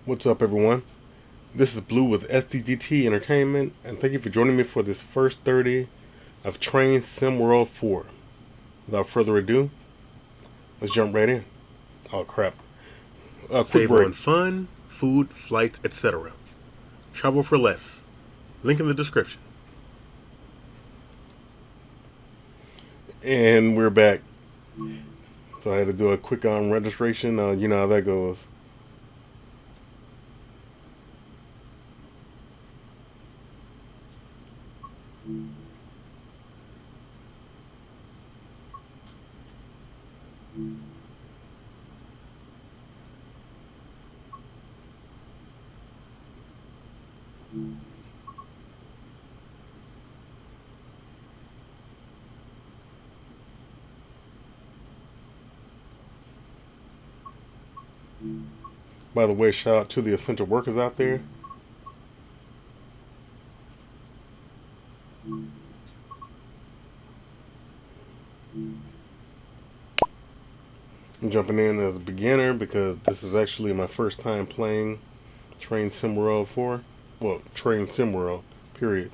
What's up, everyone? This is Blue with SDGT Entertainment, and thank you for joining me for this first 30 of Train Sim World 4. Without further ado, let's jump right in. Oh, crap. Quick Save break. on fun, food, flights, etc. Travel for less. Link in the description. And we're back. So I had to do a quick registration. You know how that goes. By the way, shout out to the essential workers out there. I'm jumping in as a beginner because this is actually my first time playing Train Sim World 4. Well, Train Sim World, period.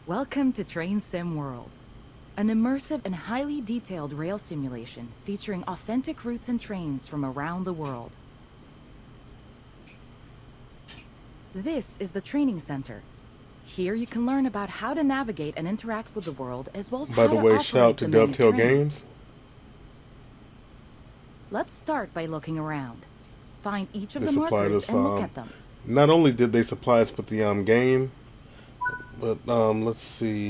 Welcome to Train Sim World, an immersive and highly detailed rail simulation featuring authentic routes and trains from around the world. This is the training center. Here you can learn about how to navigate and interact with the world, as well as By how the to way, operate shout out to the many Dovetail trains. Games. Let's start by looking around. Find each of They the supplied markers us. and look at them. Not only did they supply us with the game, but let's see.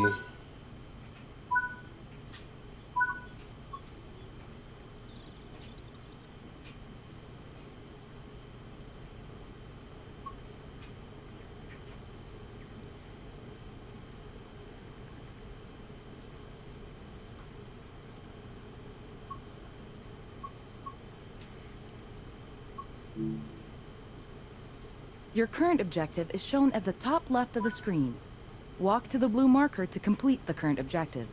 Your current objective is shown at the top left of the screen. Walk to the blue marker to complete the current objective.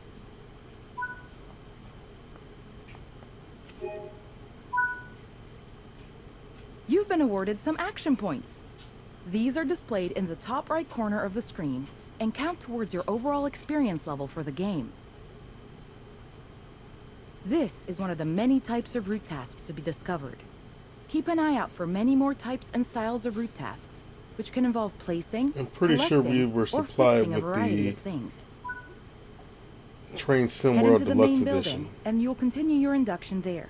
You've been awarded some action points. These are displayed in the top right corner of the screen and count towards your overall experience level for the game. This is one of the many types of route tasks to be discovered. Keep an eye out for many more types and styles of route tasks, which can involve placing, I'm pretty sure we collecting, were or supplied fixing a with variety the of things. Train Sim Head World into the Deluxe main Edition. building, and you'll continue your induction there.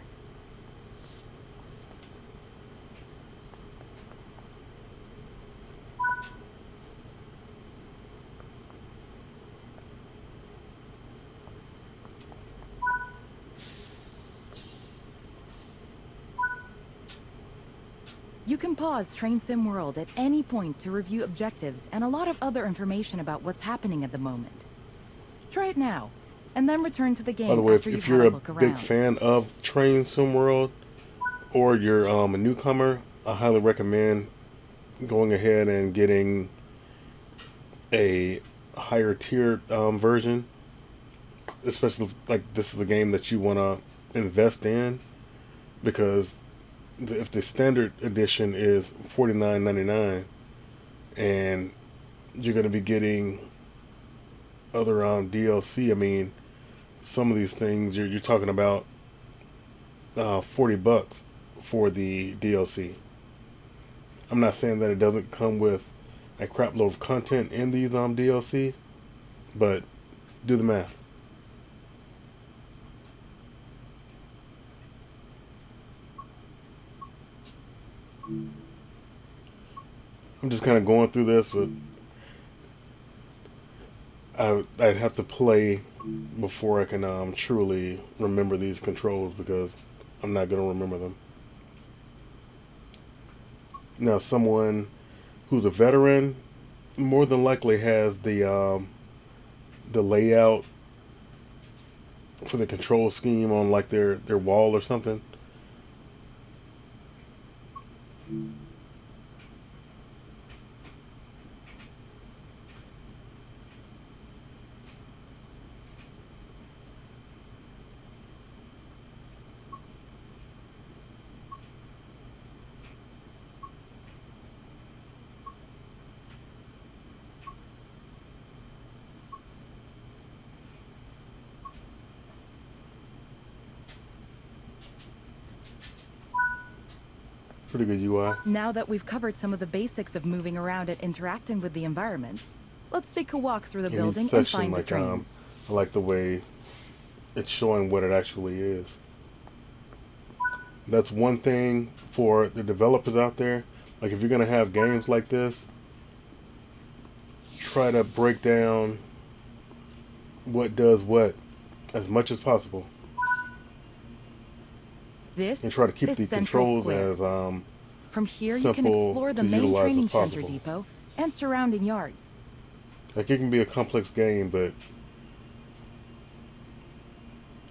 You can pause Train Sim World at any point to review objectives and a lot of other information about what's happening at the moment. Try it now, and then return to the By the game way, after you've if had you're a a look big around. fan of Train Sim World, or you're a newcomer, I highly recommend going ahead and getting a higher tier version, especially if, like, this is a game that you want to invest in, because if the standard edition is $49.99 and you're going to be getting other DLC, I mean, some of these things you're talking about $40 for the DLC. I'm not saying that it doesn't come with a crap load of content in these DLC, but do the math. I'm just kind of going through this, but I'd have to play before I can truly remember these controls, because I'm not going to remember them. Now, someone who's a veteran more than likely has the layout for the control scheme on like their wall or something. Pretty good UI. Now that we've covered some of the basics of moving around and interacting with the environment, let's take a walk through the In each building and section, find the like trains. I like the way it's showing what it actually is. That's one thing for the developers out there. Like if you're gonna have games like this, try to break down what does what as much as possible, This and try to keep is the Central controls Square. as From here, you can simple explore the to main utilize training as center possible. depot and surrounding yards. Like it can be a complex game, but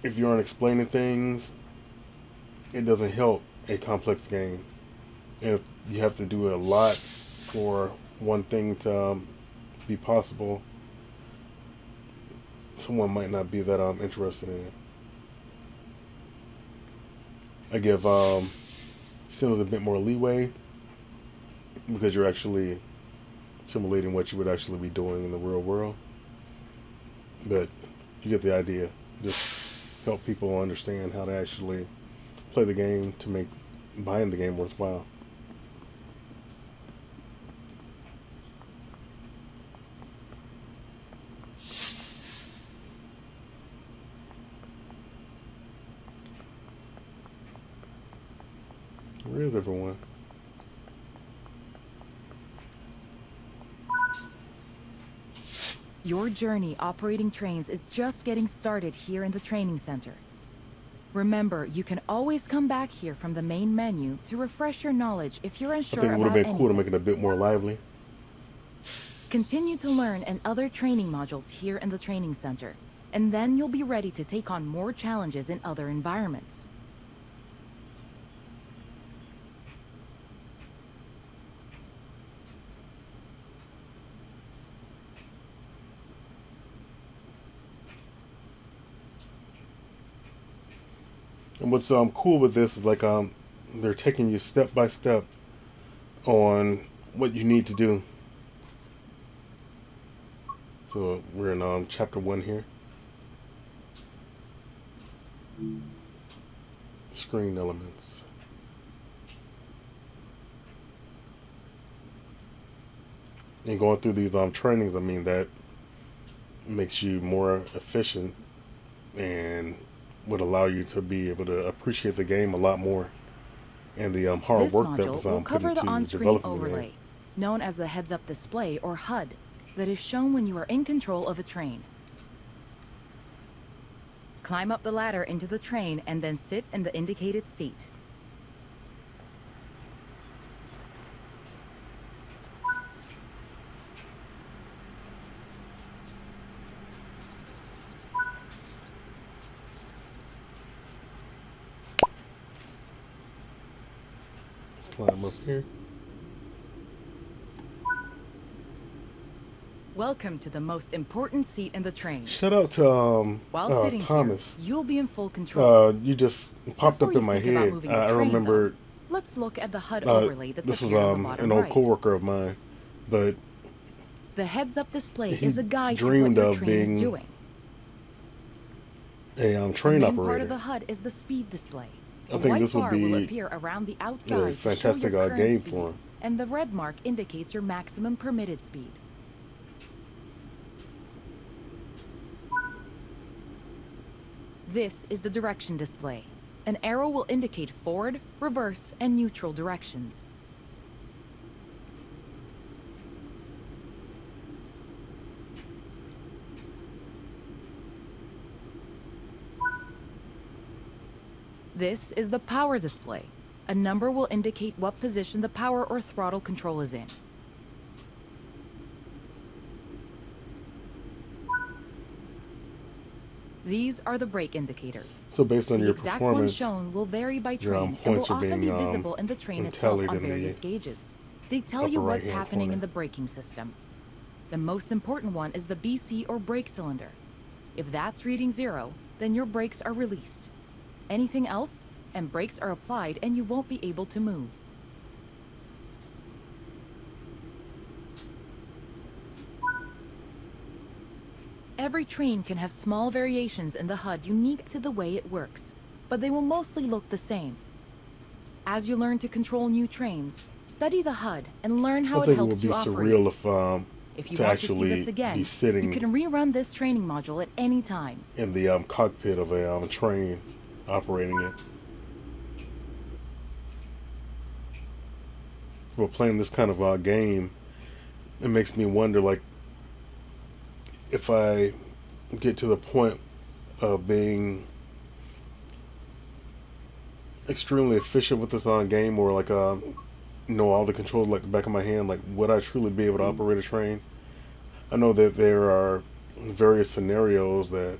if you aren't explaining things, it doesn't help a complex game. If you have to do a lot for one thing to be possible, someone might not be that interested in it. I give Sims a bit more leeway because you're actually simulating what you would actually be doing in the real world. But you get the idea. Just help people understand how to actually play the game to make buying the game worthwhile. Where is everyone? Your journey operating trains is just getting started here in the training center. Remember, you can always come back here from the main menu to refresh your knowledge if you're I unsure think it would about have been cool to anything. make it a bit more lively. Continue to learn and other training modules here in the training center, and then you'll be ready to take on more challenges in other environments. And what's cool with this is like they're taking you step by step on what you need to do. So we're in chapter 1 here. Screen elements. And going through these trainings, I mean, that makes you more efficient and would allow you to be able to appreciate the game a lot more, and the hard This work that module was will put cover the into on-screen developing the overlay, game. known as the heads-up display or HUD, that is shown when you are in control of a train. Climb up the ladder into the train and then sit in the indicated seat. Let's climb up here. Welcome to the most important seat in the train. Shout out to While sitting Thomas. here, you'll be in full control. You just popped Before up in you my think about head. moving the I train, remember though, let's look at the HUD overlay that's this was appeared on the bottom an old right. coworker of mine, but The heads-up display he is a guide to what dreamed your of train being is doing. a train The main part operator. of the HUD is the speed display. I A think white this would bar will be appear around the a outside to show fantastic your current game speed, for him. and the red mark indicates your maximum permitted speed. This is the direction display. An arrow will indicate forward, reverse, and neutral directions. This is the power display. A number will indicate what position the power or throttle control is in. These are the brake indicators. So based on The your exact ones performance, shown will vary by your train and will points are often be being visible in the train itself tallied on in the various gauges. They tell you upper what's right-hand happening in corner. the braking system. The most important one is the BC or brake cylinder. If that's reading 0, then your brakes are released. Anything else, and brakes are applied and you won't be able to move. Every train can have small variations in the HUD unique to the way it works, but they will mostly look the same. As you learn to control new trains, study the HUD and learn how I it think it would helps be you operate. surreal If you to want to see actually this again, be sitting you can rerun this training module at any time. in the cockpit of a train operating it. Well, playing this kind of game, it makes me wonder, like, if I get to the point of being extremely efficient with this game, or like know all the controls like the back of my hand, like, would I truly be able to operate a train? I know that there are various scenarios that,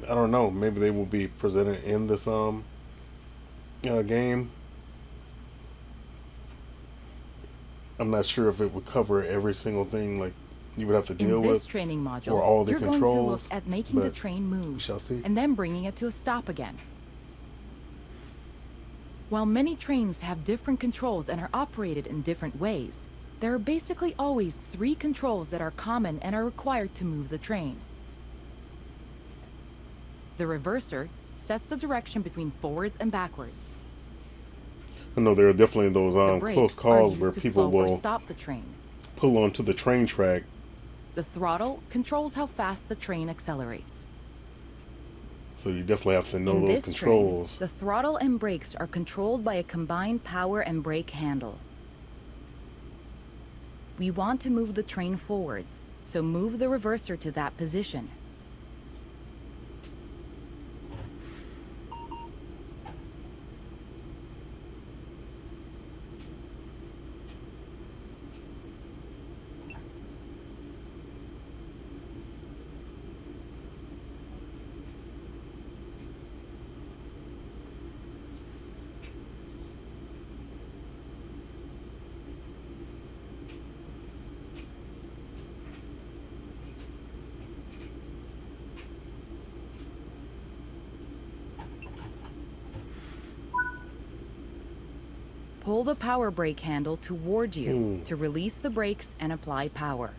I don't know, maybe they will be presented in this game. I'm not sure if it would cover every single thing like you would have to deal In this with, training module, or all the you're going to look controls, at making the but train move we shall see. and then bringing it to a stop again. While many trains have different controls and are operated in different ways, there are basically always 3 controls that are common and are required to move the train. The reverser sets the direction between forwards and backwards. I know there are definitely those The close brakes are calls used where to people slow or will stop the train. pull onto the train track. The throttle controls how fast the train accelerates. So you definitely have to know In those this controls. train, the throttle and brakes are controlled by a combined power and brake handle. We want to move the train forwards, so move the reverser to that position. Pull the power brake handle toward you to release the brakes and apply power.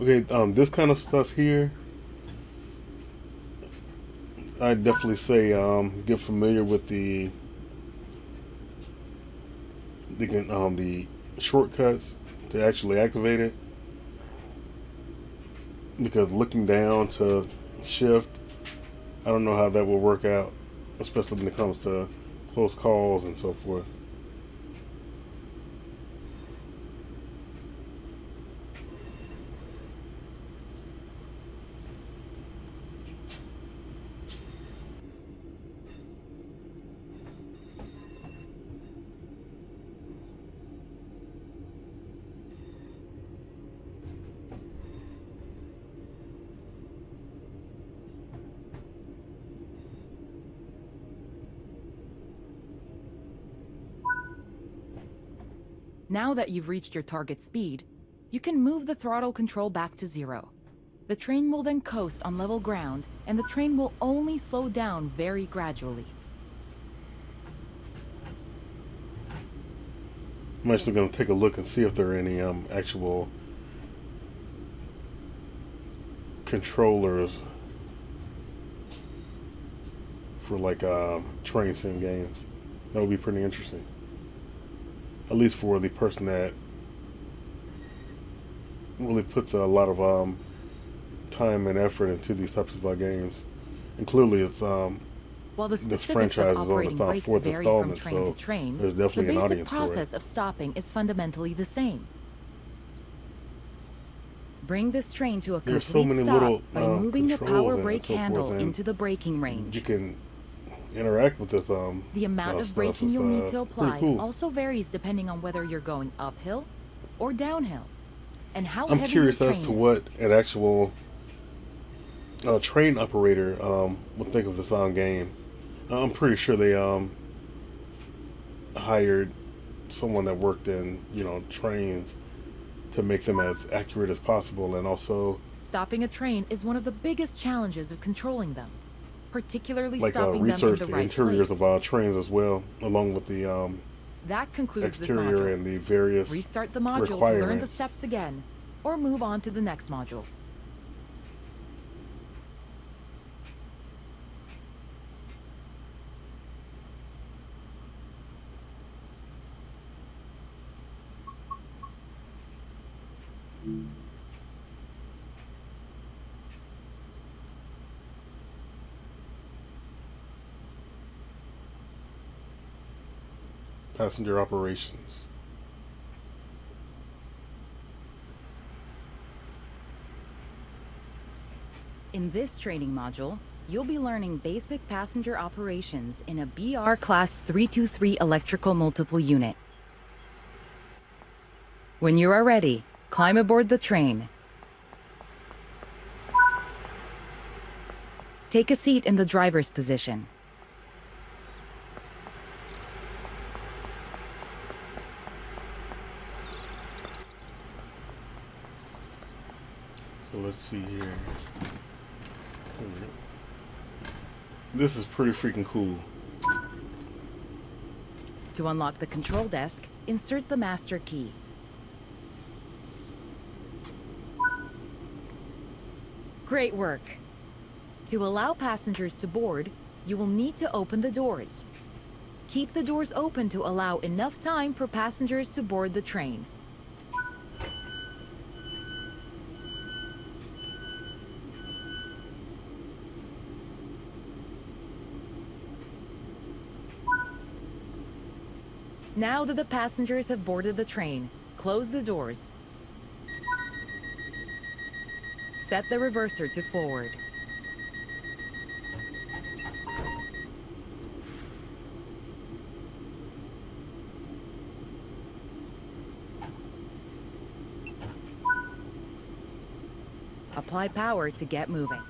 Okay, this kind of stuff here, I definitely say get familiar with the shortcuts to actually activate it, because looking down to shift, I don't know how that will work out, especially when it comes to close calls and so forth. Now that you've reached your target speed, you can move the throttle control back to 0. The train will then coast on level ground, and the train will only slow down very gradually. I'm actually going to take a look and see if there are any actual controllers for like train sim games. That would be pretty interesting. At least for the person that really puts a lot of time and effort into these types of games. And clearly it's While the this specifics franchise of is on operating its brakes fourth vary from installment, train so to train, there's the definitely an basic audience for it. process of stopping is fundamentally the same. Bring this train to a There's complete so many stop little by moving the controls power and brake so forth, handle and into the braking range. you can interact with this The amount of stuff. braking It's, you'll need to pretty apply cool. also varies depending on whether you're going uphill or downhill, and how I'm heavy curious your as train to is. what an actual a train operator would think of this game. I'm pretty sure they hired someone that worked in trains to make them as accurate as possible, and also Stopping a train is one of the biggest challenges of controlling them, particularly stopping them in research the the right interiors place. of trains as well, along with the That concludes this exterior module. and the various Restart the module to learn the requirements. steps again, or move on to the next module. Passenger operations. In this training module, you'll be learning basic passenger operations in a BR Class 323 electrical multiple unit. When you are ready, climb aboard the train. Take a seat in the driver's position. So let's see here. This is pretty freaking cool. To unlock the control desk, insert the master key. Great work! To allow passengers to board, you will need to open the doors. Keep the doors open to allow enough time for passengers to board the train. Now that the passengers have boarded the train, close the doors. Set the reverser to forward. Apply power to get moving.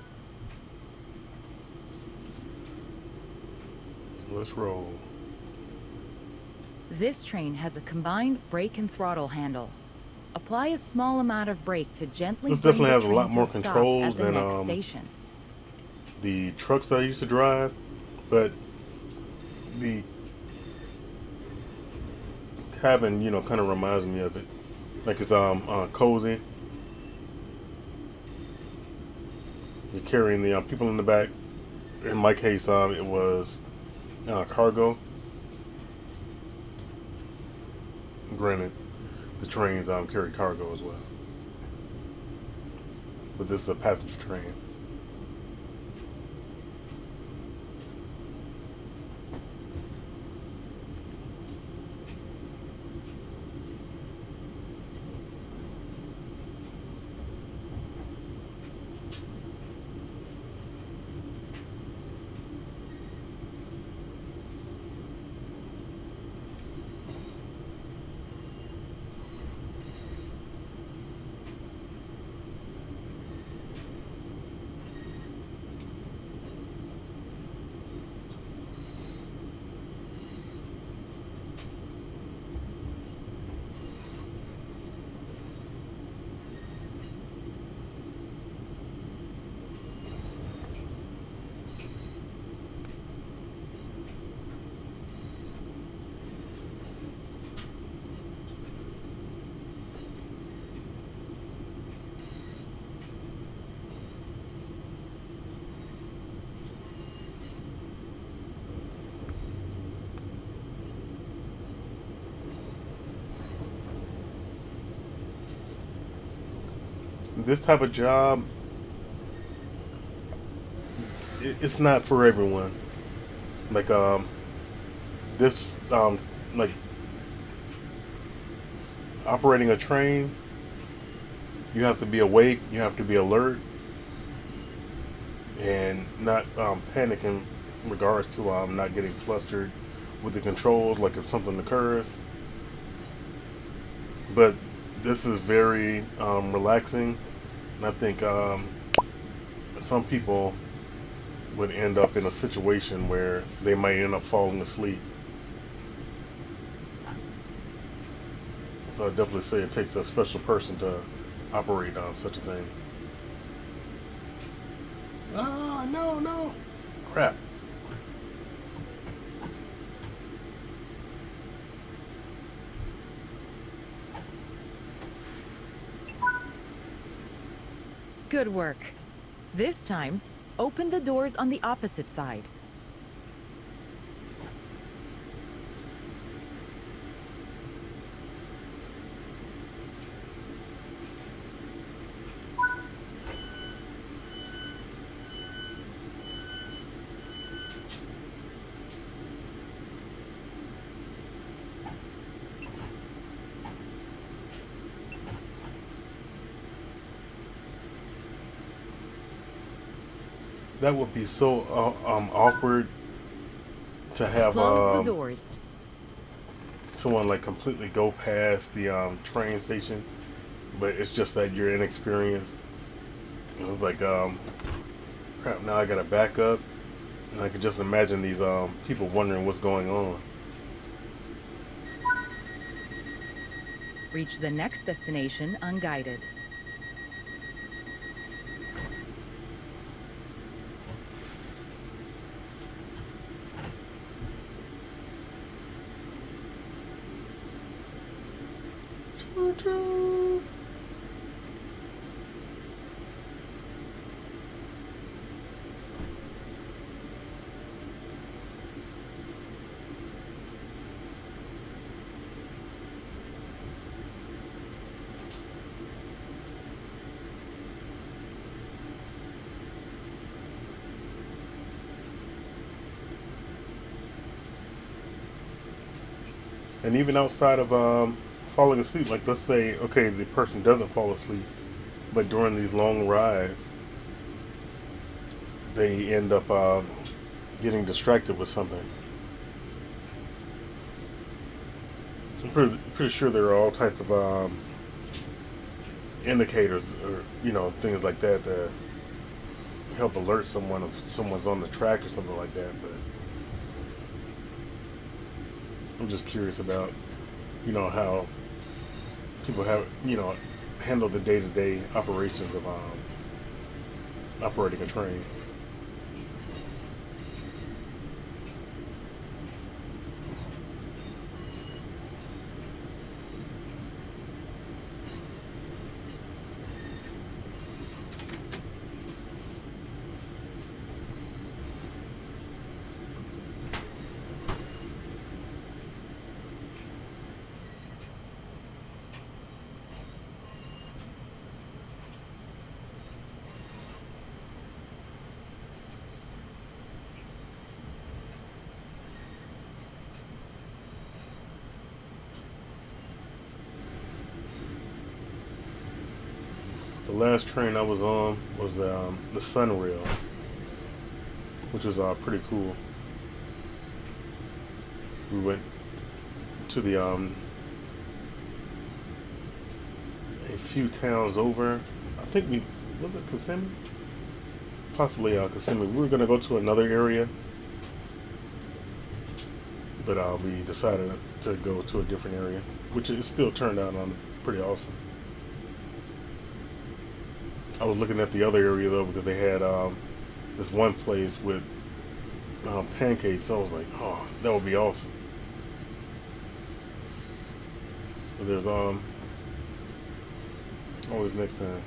Let's roll. This train has a combined brake and throttle handle. Apply a small amount of brake to gently This bring definitely the has a train lot to more a stop controls at the than next station. the trucks that I used to drive, but the cabin, kind of reminds me of it. Like it's cozy. You're carrying the people in the back. In my case, it was cargo. Granted, the trains carry cargo as well, but this is a passenger train. This type of job, it's not for everyone. Like this like operating a train, you have to be awake, you have to be alert, and not panic in regards to not getting flustered with the controls, like if something occurs. But this is very relaxing, and I think a some people would end up in a situation where they might end up falling asleep. So I definitely say it takes a special person to operate on such a thing. Ah, no, no. Crap. Good work. This time, open the doors on the opposite side. That would be so awkward to have Close the doors. someone like completely go past the train station, but it's just that you're inexperienced. It was like, crap, now I gotta back up. And I can just imagine these people wondering what's going on. Reach the next destination unguided. And even outside of falling asleep, like let's say, okay, the person doesn't fall asleep, but during these long rides, they end up getting distracted with something. I'm pretty sure there are all types of indicators or things like that that help alert someone if someone's on the track or something like that. But I'm just curious about how people have handle the day-to-day operations of operating a train. The last train I was on was the Sunrail, which was pretty cool. We went to the a few towns over. I think was it Kissimmee? Possibly Kissimmee. We were gonna go to another area, but we decided to go to a different area, which it still turned out pretty awesome. I was looking at the other area though because they had this one place with pancakes. I was like, oh, that would be awesome. But there's always next time.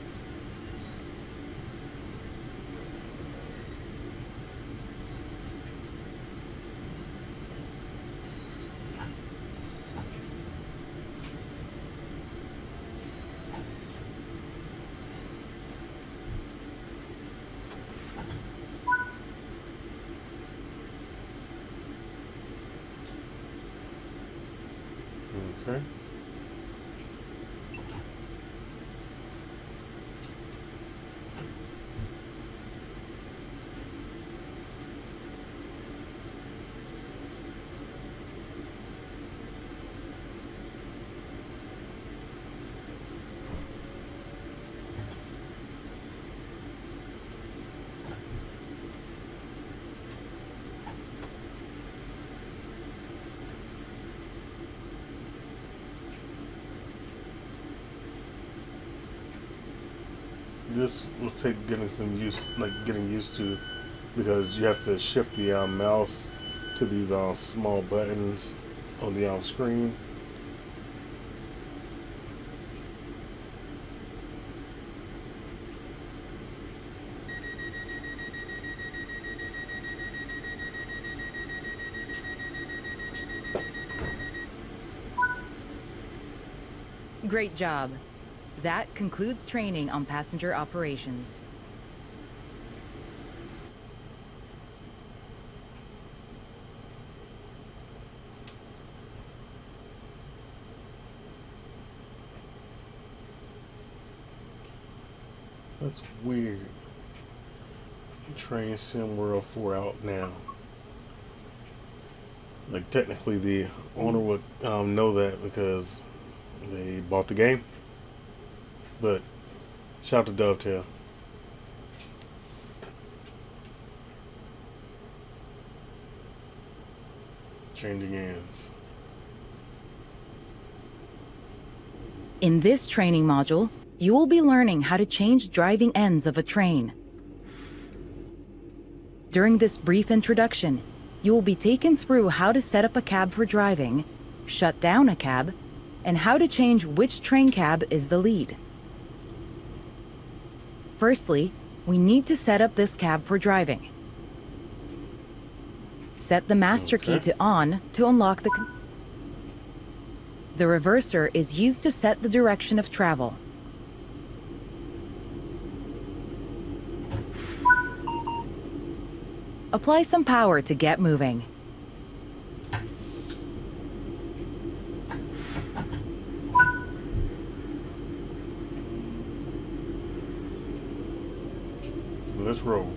Okay. This will take getting used to, because you have to shift the mouse to these small buttons on the screen. Great job. That concludes training on passenger operations. That's weird. Train Sim World 4 out now. Like, technically the owner would know that because they bought the game. But shout out to Dovetail. Changing hands. In this training module, you will be learning how to change driving ends of a train. During this brief introduction, you will be taken through how to set up a cab for driving, shut down a cab, and how to change which train cab is the lead. Firstly, we need to set up this cab for driving. Set the master key to on to unlock the reverser is used to set the direction of travel. Apply some power to get moving. Let's roll.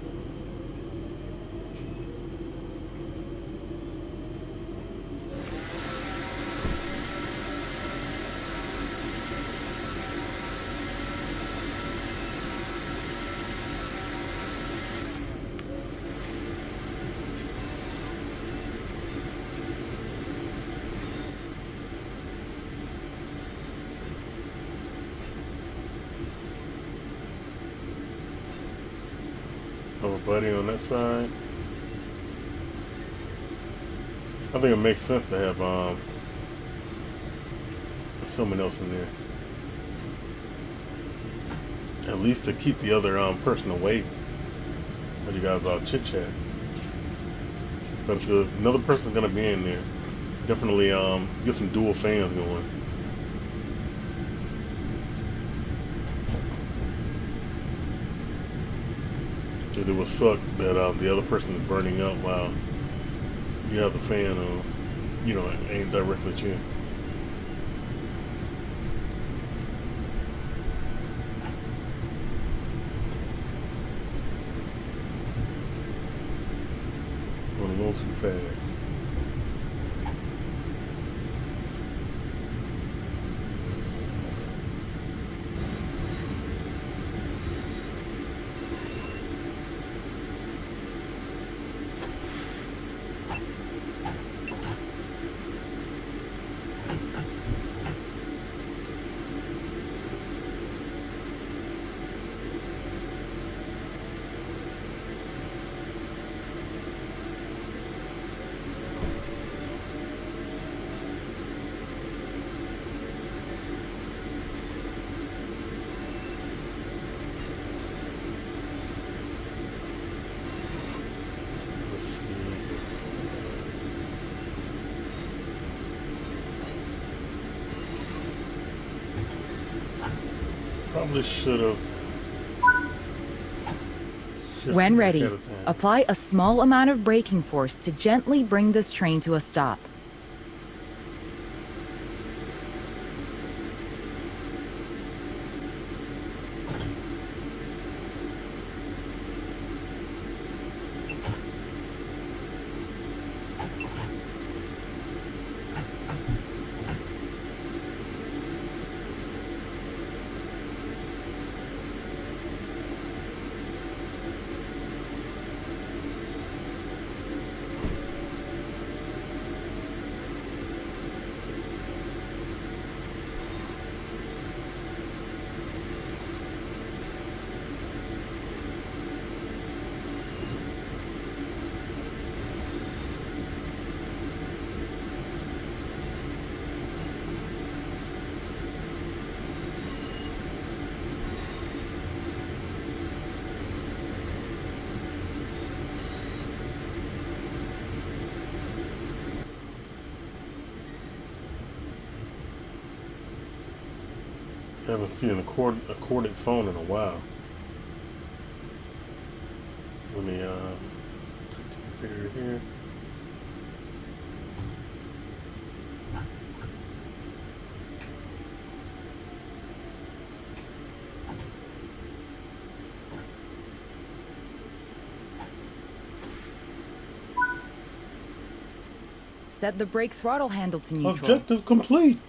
Have a buddy on that side. I think it makes sense to have someone else in there, at least to keep the other person away when you guys all chit chat. But if another person's gonna be in there, definitely get some dual fans going. Because it would suck that the other person is burning up while you have the fan on, aimed directly at you. Going a little too fast. Let's see. Probably should have. When ready, apply a small amount of braking force to gently bring this train to a stop. Haven't seen a corded phone in a while. Let me put it here. Set the brake throttle handle to neutral. Objective complete.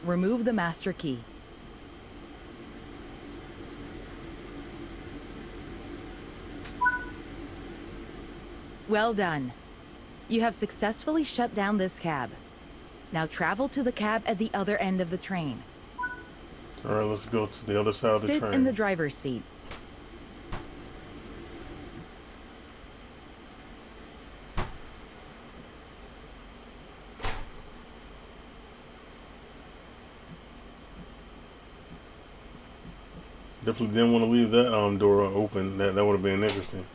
Remove the master key. Well done. You have successfully shut down this cab. Now travel to the cab at the other end of the train. All right, let's go to the other side of the Sit train. in the driver's seat. Definitely didn't want to leave that door open. That would have been interesting.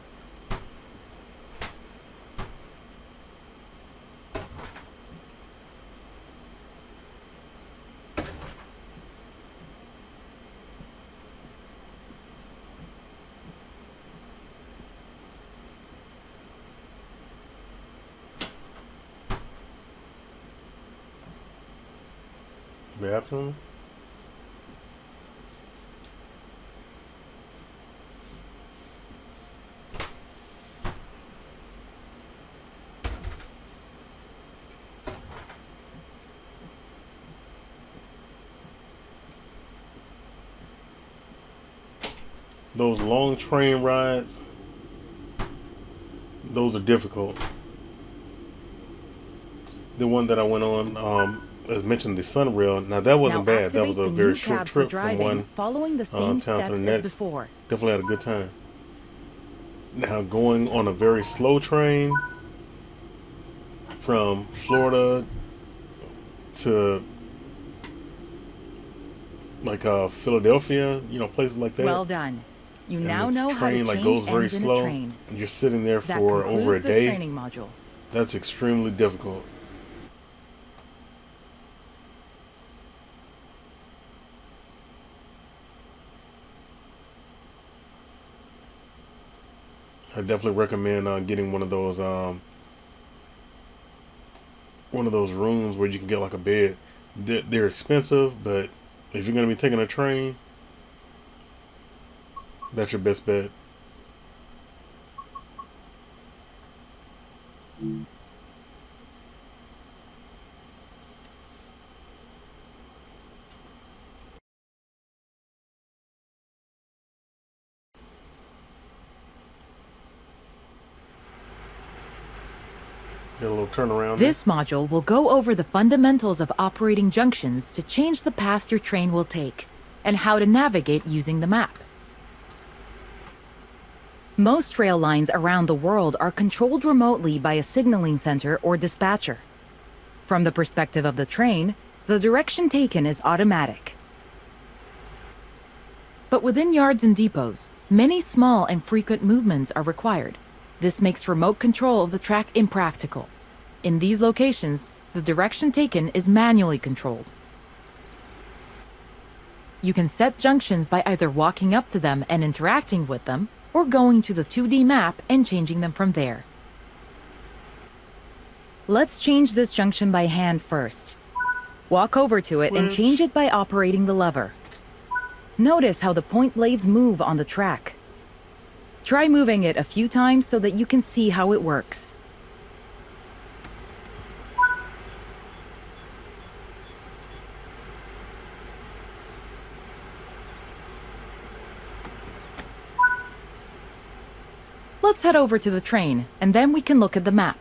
Bathroom. Those long train rides, those are difficult. The one that I went on, as mentioned, the Sunrail. Now that wasn't bad. That was a very short trip from one following the same town to steps the as next. before. Definitely had a good time. Now going on a very slow train from Florida to like Philadelphia, places like that. Well done. You And now the know how to train change goes very ends in a slow, train. and you're sitting there That for concludes over a this day. training module. That's extremely difficult. I definitely recommend getting one of those rooms where you can get like a bed. They're expensive, but if you're gonna be taking a train, that's your best bet. Get a little turnaround. This module will go over the fundamentals of operating junctions to change the path your train will take, and how to navigate using the map. Most rail lines around the world are controlled remotely by a signaling center or dispatcher. From the perspective of the train, the direction taken is automatic. But within yards and depots, many small and frequent movements are required. This makes remote control of the track impractical. In these locations, the direction taken is manually controlled. You can set junctions by either walking up to them and interacting with them, or going to the 2D map and changing them from there. Let's change this junction by hand first. Walk over to it and change it by operating the lever. Notice how the point blades move on the track. Try moving it a few times so that you can see how it works. Let's head over to the train, and then we can look at the map.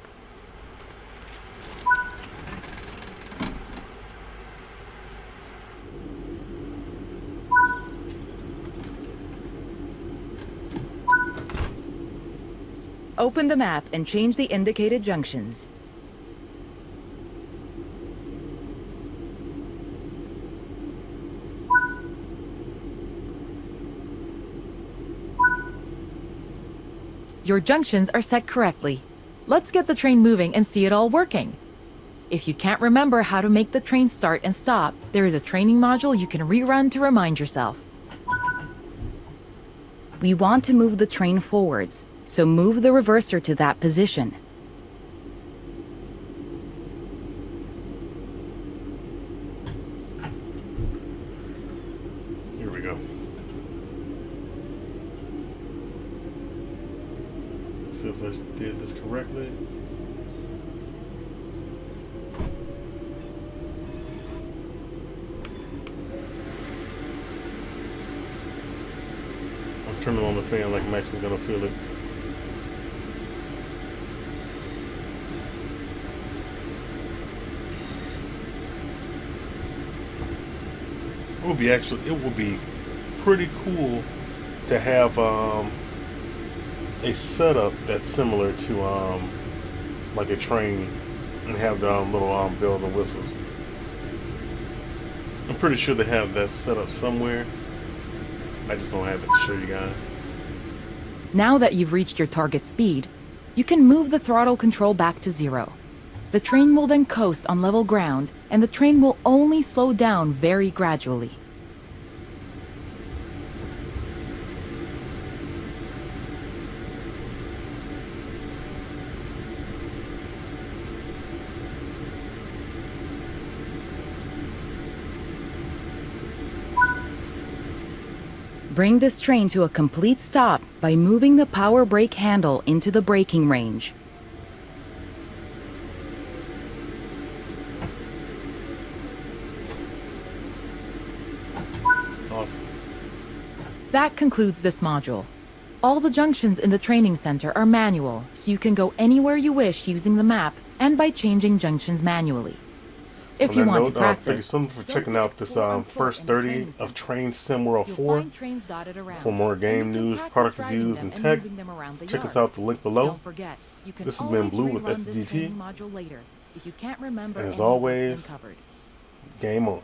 Open the map and change the indicated junctions. Your junctions are set correctly. Let's get the train moving and see it all working. If you can't remember how to make the train start and stop, there is a training module you can rerun to remind yourself. We want to move the train forwards, so move the reverser to that position. Here we go. Let's see if I did this correctly. I'm turning on the fan like I'm actually gonna feel it. It would be pretty cool to have a setup that's similar to like a train and have the little bells and whistles. I'm pretty sure they have that set up somewhere. I just don't have it to show you guys. Now that you've reached your target speed, you can move the throttle control back to 0. The train will then coast on level ground, and the train will only slow down very gradually. Bring this train to a complete stop by moving the power brake handle into the braking range. Awesome. That concludes this module. All the junctions in the training center are manual, so you can go anywhere you wish using the map and by changing junctions manually. If On you that want note, to practice, thank you so much for go checking to out this Explore on Foot first in the 30 training of center. Train Sim World You'll 4. find trains dotted around, For more and game you can news, practice product driving reviews, them and and tech, moving them around the check yard. us out the link below. Don't forget, you can This has been always Blue with rerun this SDGT. training module later if you can't remember And as any of what's been always, covered. game on.